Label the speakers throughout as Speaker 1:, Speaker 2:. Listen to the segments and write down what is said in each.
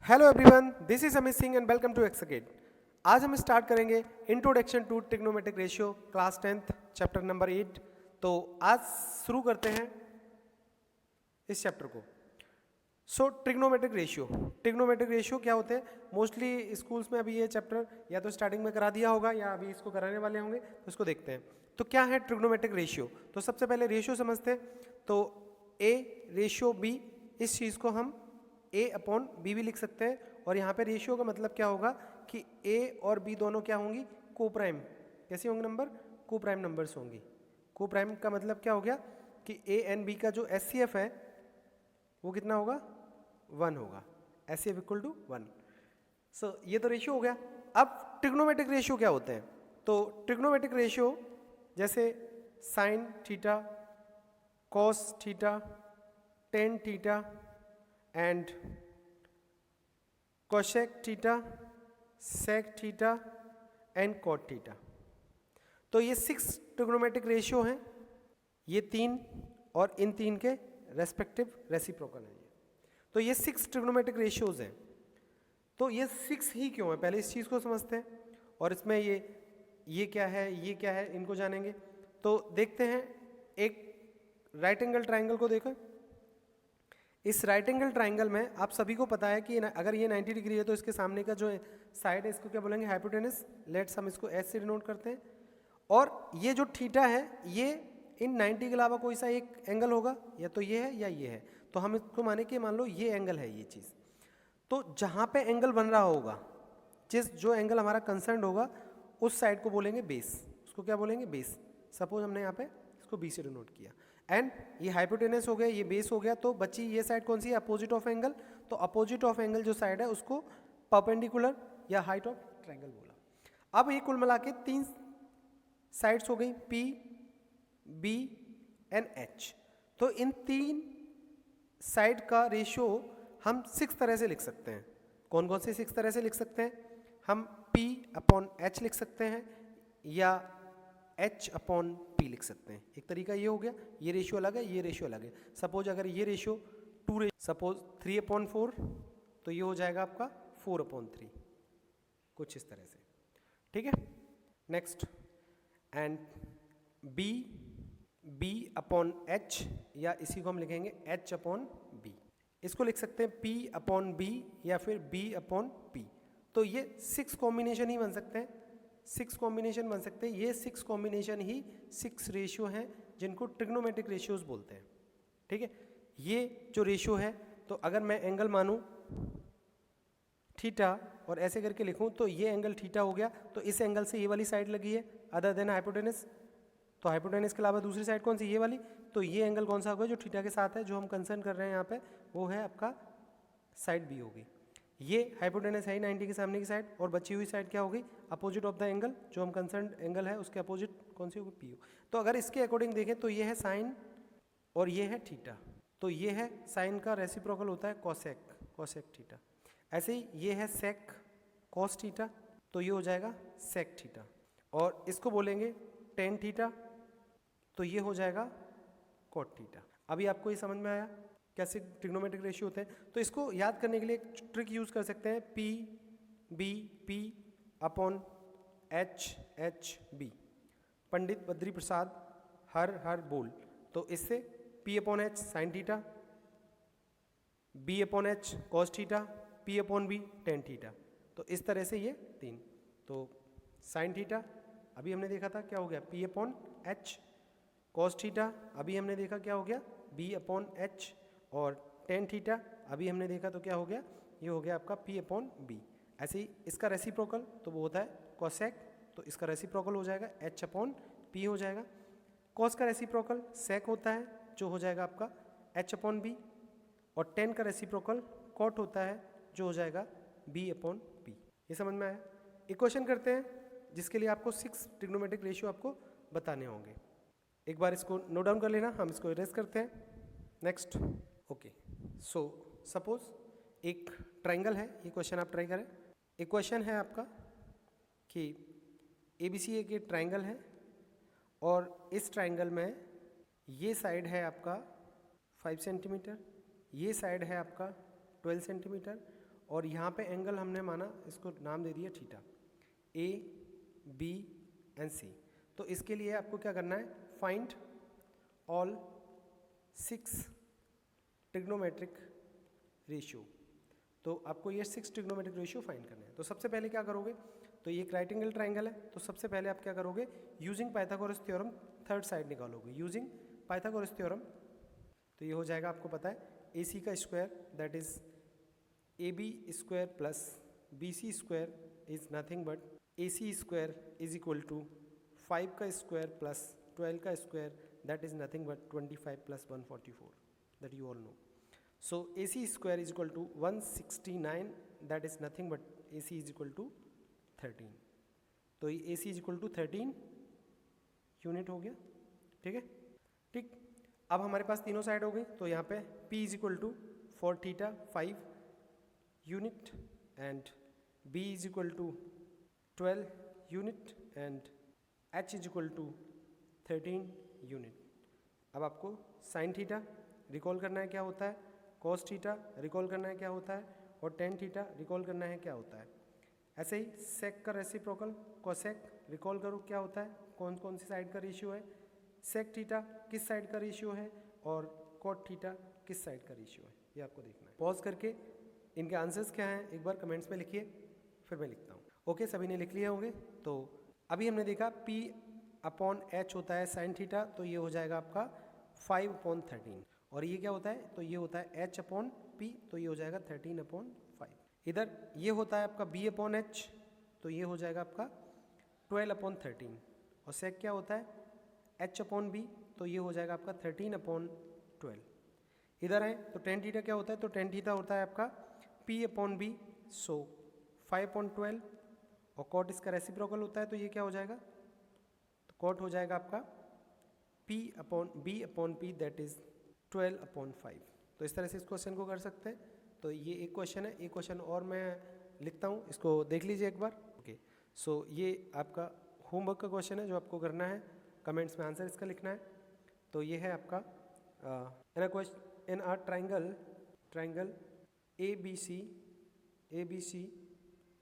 Speaker 1: Hello everyone, this is Amit Singh and welcome to एक्सकेड। आज हम स्टार्ट करेंगे introduction to trigonometric ratio class 10th chapter number 8। तो आज शुरू करते हैं इस चैप्टर को। ट्रिग्नोमेट्रिक रेशियो क्या होते हैं? मोस्टली स्कूल्स में अभी ये चैप्टर या तो स्टार्टिंग में करा दिया होगा या अभी इसको कराने वाले होंगे, तो इसको देखते हैं। तो क्या है ट्रिग्नोमेट्रिक रेशियो? तो सबसे पहले रेशियो समझते हैं। तो ए रेशियो बी, इस चीज़ को हम ए अपॉन बी भी लिख सकते हैं। और यहाँ पे रेशियो का मतलब क्या होगा कि ए और बी दोनों क्या होंगी? को प्राइम। कैसी होंगे नंबर? को प्राइम नंबर्स होंगी। को प्राइम का मतलब क्या हो गया कि ए एंड बी का जो एचसीएफ है वो कितना होगा? 1 होगा। HCF equal to 1। सो ये तो रेशियो हो गया। अब ट्रिग्नोमेट्रिक रेशियो क्या होते हैं? तो ट्रिग्नोमेट्रिक रेशियो जैसे sine theta, cos theta, tan theta and cosec theta, sec theta and cot theta. तो ये 6 ट्रिग्नोमेट्रिक रेशियो हैं। ये 3 और इन 3 के रेस्पेक्टिव रेसिप्रोकल हैं। तो ये 6 ट्रिग्नोमेट्रिक रेशियोज हैं। तो ये 6 ही क्यों है, पहले इस चीज़ को समझते हैं। और इसमें ये क्या है, ये क्या है, इनको जानेंगे। तो देखते हैं, एक राइट एंगल ट्राइंगल को देखो। इस राइट एंगल ट्राइंगल में आप सभी को पता है कि अगर ये 90 डिग्री है तो इसके सामने का जो साइड है इसको क्या बोलेंगे? हाइपोटेनस। लेट्स हम इसको एस से डिनोट करते हैं। और ये जो थीटा है ये इन 90 के अलावा कोई सा एक एंगल होगा, या तो ये है या ये है। तो हम इसको माने कि मान लो ये एंगल है ये चीज़। तो जहाँ पे एंगल बन रहा होगा, जो एंगल हमारा कंसर्न होगा, उस साइड को बोलेंगे बेस। उसको क्या बोलेंगे? बेस। सपोज हमने यहाँ पे इसको बी से डिनोट किया एंड ये हाइपोटेनस हो गया, ये बेस हो गया। तो बची ये साइड कौन सी है? Opposite of angle. तो अपोजिट ऑफ एंगल जो साइड है उसको परपेंडिकुलर या हाइट ऑफ ट्रायंगल बोला। अब ये कुल मिला के 3 साइड्स हो गई, पी, बी एंड एच। तो इन 3 साइड का रेशियो हम 6 तरह से लिख सकते हैं। कौन कौन से 6 तरह से लिख सकते हैं? हम P अपॉन एच लिख सकते हैं या H अपॉन P लिख सकते हैं। एक तरीका ये हो गया, ये रेशियो अलग है, ये रेशियो अलग है। सपोज अगर ये रेशियो सपोज 3/4, तो ये हो जाएगा आपका 4/3, कुछ इस तरह से। ठीक है, next. And B upon H, या इसी को हम लिखेंगे H अपॉन B। इसको लिख सकते हैं P अपॉन B या फिर B अपॉन P। तो ये 6 कॉम्बिनेशन ही बन सकते हैं। 6 कॉम्बिनेशन बन सकते हैं। ये 6 कॉम्बिनेशन ही 6 रेशियो हैं जिनको ट्रिग्नोमेट्रिक रेशियोज बोलते हैं। ठीक है, ये जो रेशियो है, तो अगर मैं एंगल मानूं थीटा और ऐसे करके लिखूं तो ये एंगल थीटा हो गया। तो इस एंगल से ये वाली साइड लगी है अदर देन हाइपोटेनस। तो हाइपोटेनस के अलावा दूसरी साइड कौन सी? ये वाली। तो ये एंगल कौन सा होगा जो थीटा के साथ है, जो हम कंसर्न कर रहे हैं यहाँ पे, वो है आपका साइड बी होगी। ये हाइपोटेनस है 90 के सामने की साइड, और बची हुई साइड क्या होगी? अपोजिट ऑफ द एंगल, जो हम कंसर्न एंगल है उसके अपोजिट कौन सी होगी? पी हो। तो अगर इसके अकॉर्डिंग देखें तो ये है साइन और ये है थीटा। तो ये है साइन का रेसिप्रोकल होता है कॉसेक थीटा। ऐसे ही ये है सेक कॉस थीटा, तो ये हो जाएगा सेक थीटा। और इसको बोलेंगे टेन थीटा, तो ये हो जाएगा कॉट थीटा। अभी आपको ये समझ में आया कैसे ट्रिग्नोमेट्रिक रेशियो होते हैं? तो इसको याद करने के लिए एक ट्रिक यूज़ कर सकते हैं, P upon H B। Pandit Badri Prasad हर बोल। तो इससे P upon h sine theta, B upon H cos theta, P upon B tan theta. तो इस तरह से ये 3। तो साइन थीटा अभी हमने देखा था क्या हो गया? P upon H. Cos theta अभी हमने देखा क्या हो गया? B upon H. और टेन थीटा अभी हमने देखा तो क्या हो गया? ये हो गया आपका P अपॉन B। ऐसे ही इसका रेसिप्रोकल तो वो होता है कॉसेक, तो इसका रेसिप्रोकल हो जाएगा H अपॉन P हो जाएगा। कॉस का रेसिप्रोकल सेक होता है, जो हो जाएगा आपका H अपॉन B। और टेन का रेसिप्रोकल कॉट होता है, जो हो जाएगा B अपॉन P। ये समझ में आया? एक क्वेश्चन करते हैं जिसके लिए आपको 6 ट्रिग्नोमेट्रिक रेशियो आपको बताने होंगे। एक बार इसको नोट डाउन कर लेना, हम इसको इरेज करते हैं। नेक्स्ट। ओके, सो सपोज एक ट्राइंगल है, ये क्वेश्चन आप ट्राई करें। एक क्वेश्चन है आपका कि ABC एक ट्राइंगल है और इस ट्राइंगल में ये साइड है आपका 5 सेंटीमीटर, ये साइड है आपका 12 सेंटीमीटर और यहाँ पे एंगल हमने माना, इसको नाम दे दिया थीटा, ए बी एंड सी। तो इसके लिए आपको क्या करना है, फाइंड ऑल 6 ट्रिग्नोमेट्रिक रेशियो। तो आपको ये 6 ट्रिग्नोमेट्रिक रेशियो फाइंड करने हैं। तो सबसे पहले क्या करोगे, तो ये एक राइट एंगल ट्राइंगल है, तो सबसे पहले आप क्या करोगे, using Pythagoras theorem third side निकालोगे, यूजिंग पाइथागोरस थ्योरम। तो ये हो जाएगा, आपको पता है ए सी का square that is A B square plus B C square is nothing but A C square is equal to 5 का स्क्वायर प्लस 12 का square that is nothing but 25 plus 144 that you all know. So AC square is equal to 169 that is nothing but AC is equal to 13। तो ये AC is equal to 13 unit हो गया, ठीक है। ठीक, अब हमारे पास तीनों साइड हो गई, तो यहाँ पे P is equal to 4 theta 5 unit and B is equal to 12 unit and H is equal to 13 unit. अब आपको साइन थीटा रिकॉल करना है क्या होता है, कॉस थीटा रिकॉल करना है क्या होता है, और टेन थीटा रिकॉल करना है क्या होता है। ऐसे ही सेक का रेसिप्रोकल कोसेक रिकॉल करो क्या होता है, कौन कौन सी साइड का रेशियो है, सेक थीटा किस साइड का रेशियो है और कॉट थीटा किस साइड का रेशियो है, ये आपको देखना है। पॉज करके इनके आंसर्स क्या हैं एक बार कमेंट्स में लिखिए, फिर मैं लिखता हूँ। ओके, सभी ने लिख लिए होंगे। तो अभी हमने देखा P/H होता है साइन थीटा, तो ये हो जाएगा आपका 5/13, और ये क्या होता है, तो ये होता है H/P, तो ये हो जाएगा 13/5। इधर ये होता है आपका B/H, तो ये हो जाएगा आपका 12/13, और सेक क्या होता है H/B, तो ये हो जाएगा आपका 13/12। इधर है तो टेन थीटा क्या होता है, तो टेन थीटा होता है आपका P/B, सो 5/12, और कॉट इसका रेसिप्रोकल होता है, तो ये क्या हो जाएगा, तो कॉट हो जाएगा आपका P/B/P दैट इज 12/5। तो इस तरह से इस क्वेश्चन को कर सकते हैं। तो ये एक क्वेश्चन है, एक क्वेश्चन और मैं लिखता हूँ, इसको देख लीजिए एक बार। ओके, सो ये आपका होमवर्क का क्वेश्चन है जो आपको करना है, कमेंट्स में आंसर इसका लिखना है। तो ये है आपका in a triangle ABC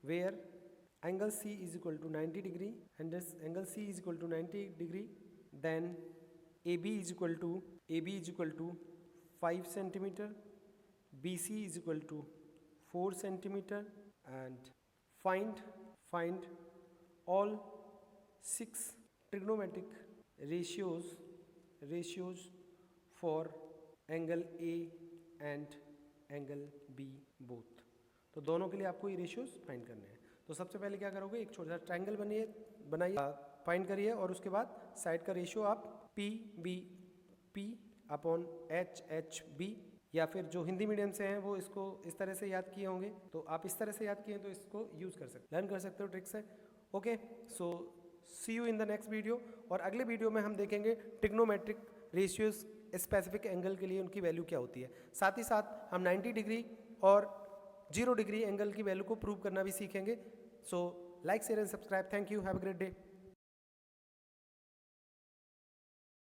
Speaker 1: where angle C is equal to 90 degree and angle C is equal to 90 degree, then AB is equal to 5 centimeter, BC is equal to 4 centimeter, and find all 6 trigonometric ratios for angle A and angle B both। तो दोनों के लिए आपको ये ratios find करने हैं। तो सबसे पहले क्या करोगे, एक छोटा सा ट्राइंगल बनाइए, फाइंड करिए, और उसके बाद साइड का रेशियो आप P/H/B, या फिर जो हिंदी मीडियम से हैं वो इसको इस तरह से याद किए होंगे, तो आप इस तरह से याद किए हैं तो इसको यूज़ कर सकते, लर्न कर सकते हो ट्रिक से। Okay, so see you in the next video, और अगले वीडियो में हम देखेंगे ट्रिग्नोमेट्रिक रेशियोज स्पेसिफिक एंगल के लिए उनकी वैल्यू क्या होती है। साथ ही साथ हम 90 डिग्री और 0 डिग्री एंगल की वैल्यू को प्रूव करना भी सीखेंगे। So like share and subscribe. Thank you, have a great day.